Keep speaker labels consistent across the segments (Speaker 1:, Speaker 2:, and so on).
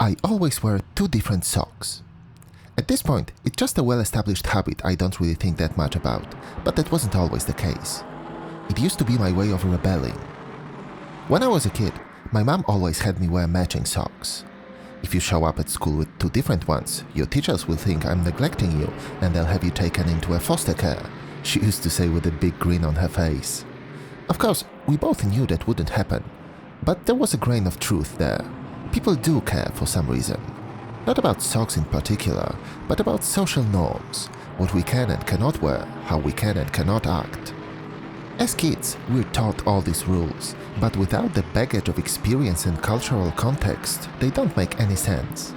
Speaker 1: I always wear two different socks. At this point, it's just a well-established habit I don't really think that much about, but that wasn't always the case. It used to be my way of rebelling. When I was a kid, my mom always had me wear matching socks. If you show up at school with two different ones, your teachers will think I'm neglecting you and they'll have you taken into a foster care, she used to say with a big grin on her face. Of course, we both knew that wouldn't happen, but there was a grain of truth there. People do care for some reason. Not about socks in particular, but about social norms, what we can and cannot wear, how we can and cannot act. As kids, we're taught all these rules, but without the baggage of experience and cultural context, they don't make any sense.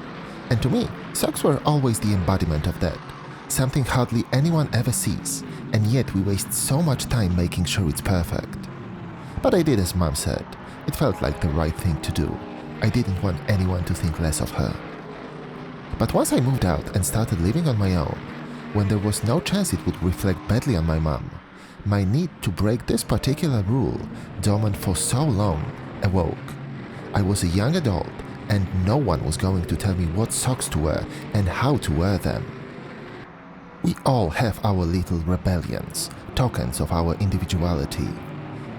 Speaker 1: And to me, socks were always the embodiment of that, something hardly anyone ever sees, and yet we waste so much time making sure it's perfect. But I did as Mom said. It felt like the right thing to do. I didn't want anyone to think less of her. But once I moved out and started living on my own, when there was no chance it would reflect badly on my mom, my need to break this particular rule, dormant for so long, awoke. I was a young adult, and no one was going to tell me what socks to wear and how to wear them. We all have our little rebellions, tokens of our individuality.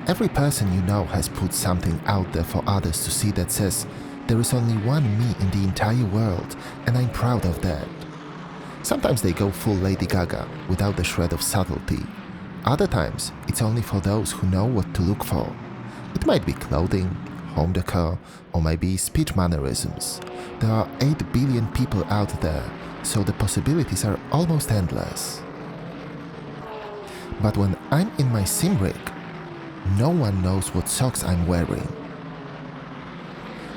Speaker 1: Every person you know has put something out there for others to see that says, there is only one me in the entire world, and I'm proud of that. Sometimes they go full Lady Gaga, without the shred of subtlety. Other times, it's only for those who know what to look for. It might be clothing, home decor, or maybe speech mannerisms. There are 8 billion people out there, so the possibilities are almost endless. But when I'm in my sim rig, no one knows what socks I'm wearing.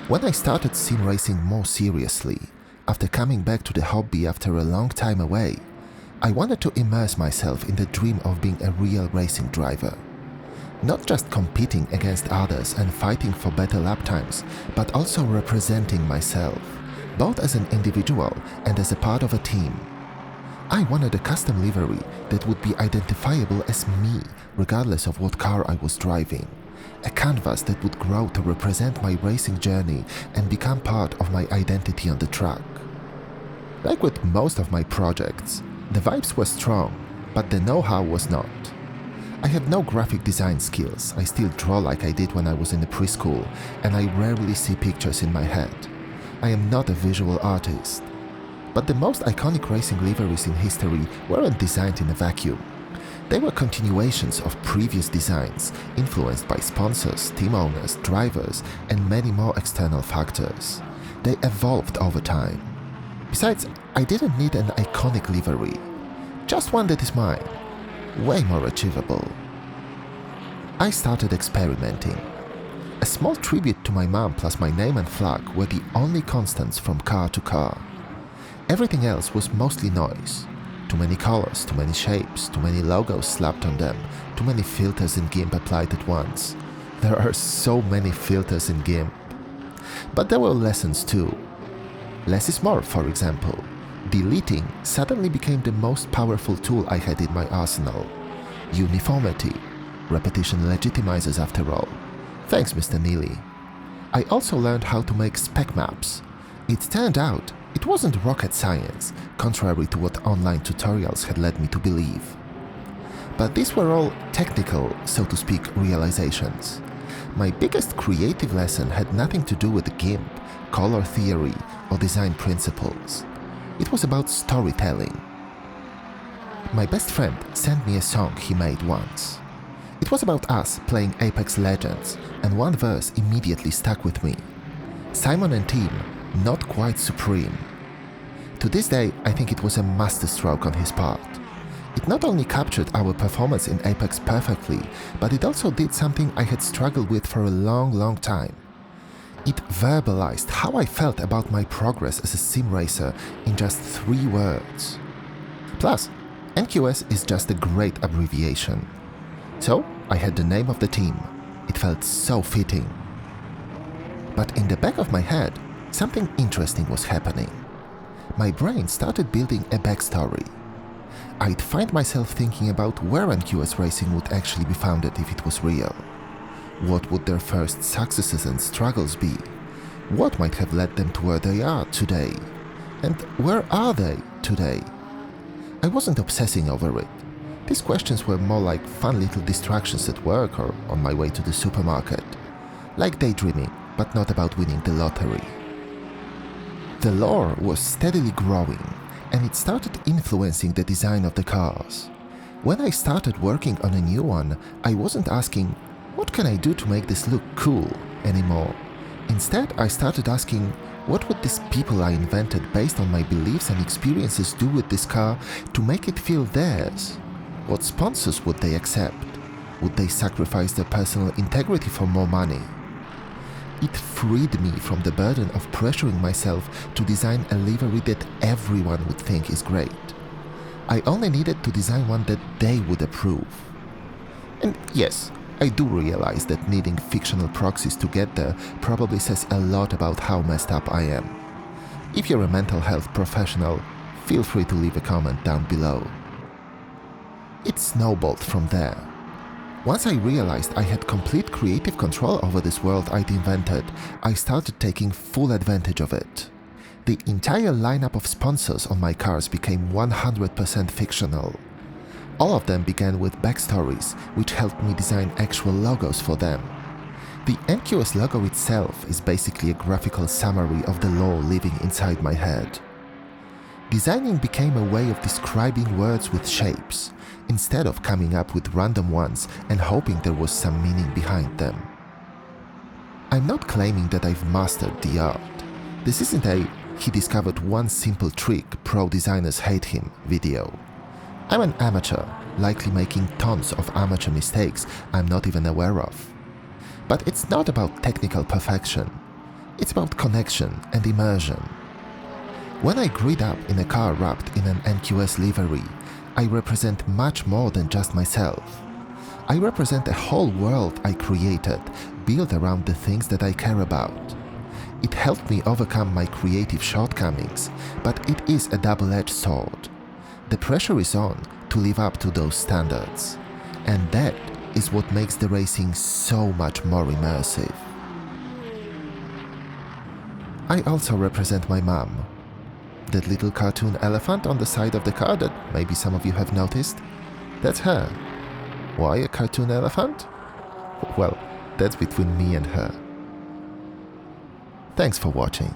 Speaker 1: When I started sim racing more seriously, after coming back to the hobby after a long time away, I wanted to immerse myself in the dream of being a real racing driver. Not just competing against others and fighting for better lap times, but also representing myself, both as an individual and as a part of a team. I wanted a custom livery that would be identifiable as me, regardless of what car I was driving. A canvas that would grow to represent my racing journey and become part of my identity on the track. Like with most of my projects, the vibes were strong, but the know-how was not. I have no graphic design skills, I still draw like I did when I was in the preschool, and I rarely see pictures in my head. I am not a visual artist. But the most iconic racing liveries in history weren't designed in a vacuum. They were continuations of previous designs, influenced by sponsors, team owners, drivers, and many more external factors. They evolved over time. Besides, I didn't need an iconic livery, just one that is mine, way more achievable. I started experimenting. A small tribute to my mom plus my name and flag were the only constants from car to car. Everything else was mostly noise. Too many colors, too many shapes, too many logos slapped on them, too many filters in GIMP applied at once. There are so many filters in GIMP. But there were lessons too. Less is more, for example. Deleting suddenly became the most powerful tool I had in my arsenal. Uniformity. Repetition legitimizes after all. Thanks, Mr. Neely. I also learned how to make spec maps. It turned out it wasn't rocket science, contrary to what online tutorials had led me to believe. But these were all technical, so to speak, realizations. My biggest creative lesson had nothing to do with GIMP, color theory, or design principles. It was about storytelling. My best friend sent me a song he made once. It was about us playing Apex Legends, and one verse immediately stuck with me. Simon and team, not quite supreme. To this day, I think it was a masterstroke on his part. It not only captured our performance in Apex perfectly, but it also did something I had struggled with for a long time. It verbalized how I felt about my progress as a sim racer in just 3 words. Plus, NQS is just a great abbreviation. So, I had the name of the team. It felt so fitting. But in the back of my head, something interesting was happening. My brain started building a backstory. I'd find myself thinking about where NQS racing would actually be founded if it was real. What would their first successes and struggles be? What might have led them to where they are today? And where are they today? I wasn't obsessing over it. These questions were more like fun little distractions at work or on my way to the supermarket. Like daydreaming, but not about winning the lottery. The lore was steadily growing, and it started influencing the design of the cars. When I started working on a new one, I wasn't asking, what can I do to make this look cool, anymore. Instead, I started asking, what would these people I invented based on my beliefs and experiences do with this car to make it feel theirs? What sponsors would they accept? Would they sacrifice their personal integrity for more money? It freed me from the burden of pressuring myself to design a livery that everyone would think is great. I only needed to design one that they would approve. And yes, I do realize that needing fictional proxies to get there probably says a lot about how messed up I am. If you're a mental health professional, feel free to leave a comment down below. It snowballed from there. Once I realized I had complete creative control over this world I'd invented, I started taking full advantage of it. The entire lineup of sponsors on my cars became 100% fictional. All of them began with backstories, which helped me design actual logos for them. The NQS logo itself is basically a graphical summary of the lore living inside my head. Designing became a way of describing words with shapes, instead of coming up with random ones and hoping there was some meaning behind them. I'm not claiming that I've mastered the art. This isn't a "he discovered one simple trick, pro designers hate him" video. I'm an amateur, likely making tons of amateur mistakes I'm not even aware of. But it's not about technical perfection. It's about connection and immersion. When I grid up in a car wrapped in an NQS livery, I represent much more than just myself. I represent a whole world I created, built around the things that I care about. It helped me overcome my creative shortcomings, but it is a double-edged sword. The pressure is on to live up to those standards, and that is what makes the racing so much more immersive. I also represent my mum. That little cartoon elephant on the side of the car that maybe some of you have noticed, that's her. Why a cartoon elephant? Well, that's between me and her. Thanks for watching.